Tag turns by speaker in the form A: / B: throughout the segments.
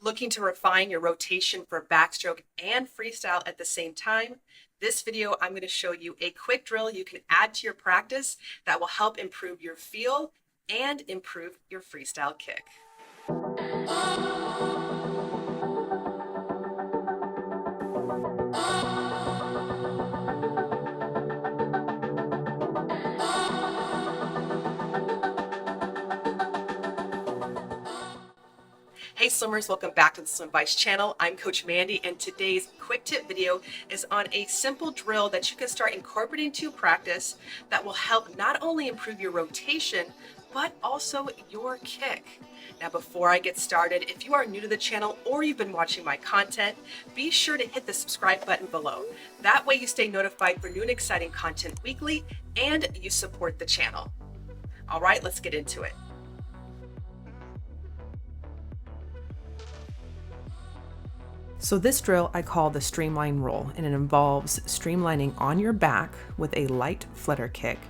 A: Looking to refine your rotation for backstroke and freestyle at the same time? This video, I'm going to show you a quick drill you can add to your practice that will help improve your feel and improve your freestyle kick. Hey swimmers, welcome back to the SWIMVICE channel. I'm Coach Mandy, and today's quick tip video is on a simple drill that you can start incorporating to practice that will help not only improve your rotation, but also your kick. Now, before I get started, if you are new to the channel or you've been watching my content, be sure to hit the subscribe button below. That way you stay notified for new and exciting content weekly and you support the channel. All right, let's get into it. So this drill I call the Streamline Roll, and it involves streamlining on your back with a light flutter kick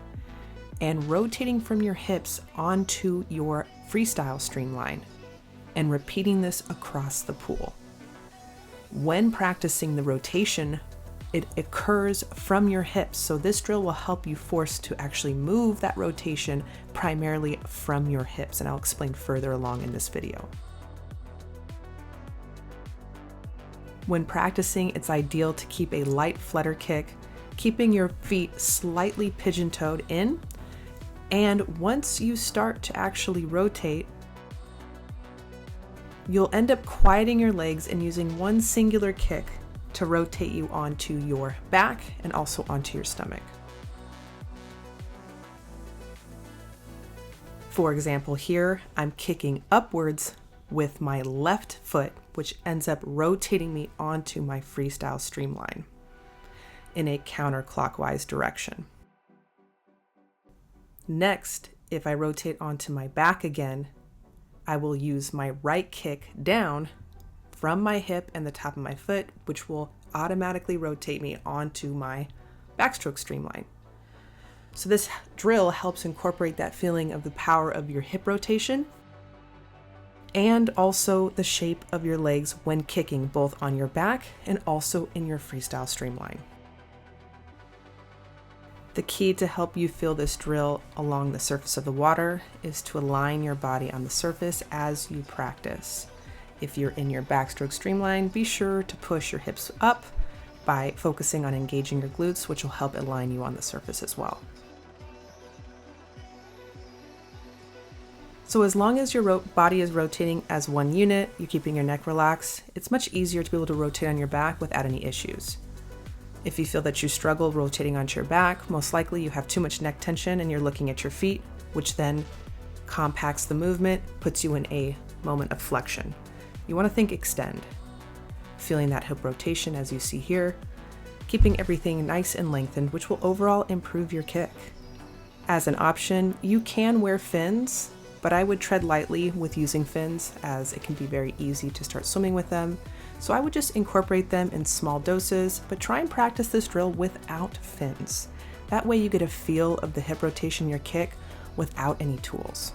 A: and rotating from your hips onto your freestyle streamline and repeating this across the pool. When practicing the rotation, it occurs from your hips, so this drill will help you force to actually move that rotation primarily from your hips, and I'll explain further along in this video. When practicing, it's ideal to keep a light flutter kick, keeping your feet slightly pigeon-toed in. And once you start to actually rotate, you'll end up quieting your legs and using one singular kick to rotate you onto your back and also onto your stomach. For example, here I'm kicking upwards with my left foot, which ends up rotating me onto my freestyle streamline in a counterclockwise direction. Next, if I rotate onto my back again, I will use my right kick down from my hip and the top of my foot, which will automatically rotate me onto my backstroke streamline. So this drill helps incorporate that feeling of the power of your hip rotation and also the shape of your legs when kicking, both on your back and also in your freestyle streamline. The key to help you feel this drill along the surface of the water is to align your body on the surface as you practice. If you're in your backstroke streamline, be sure to push your hips up by focusing on engaging your glutes, which will help align you on the surface as well. So as long as your body is rotating as one unit, you're keeping your neck relaxed, it's much easier to be able to rotate on your back without any issues. If you feel that you struggle rotating onto your back, most likely you have too much neck tension and you're looking at your feet, which then compacts the movement, puts you in a moment of flexion. You want to think extend, feeling that hip rotation as you see here, keeping everything nice and lengthened, which will overall improve your kick. As an option, you can wear fins, but I would tread lightly with using fins as it can be very easy to start swimming with them. So I would just incorporate them in small doses, but try and practice this drill without fins. That way you get a feel of the hip rotation in your kick without any tools.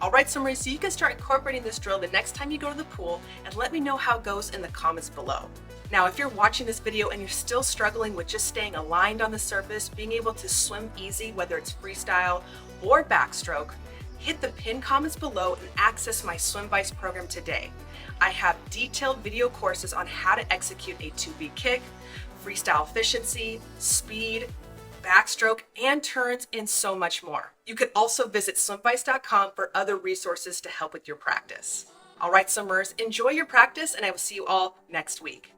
A: All right, swimmers, so you can start incorporating this drill the next time you go to the pool and let me know how it goes in the comments below. Now, if you're watching this video and you're still struggling with just staying aligned on the surface, being able to swim easy, whether it's freestyle or backstroke, hit the pinned comments below and access my SWIMVICE program today. I have detailed video courses on how to execute a 2B kick, freestyle efficiency, speed, backstroke, and turns, and so much more. You could also visit swimvice.com for other resources to help with your practice. All right, swimmers, enjoy your practice, and I will see you all next week.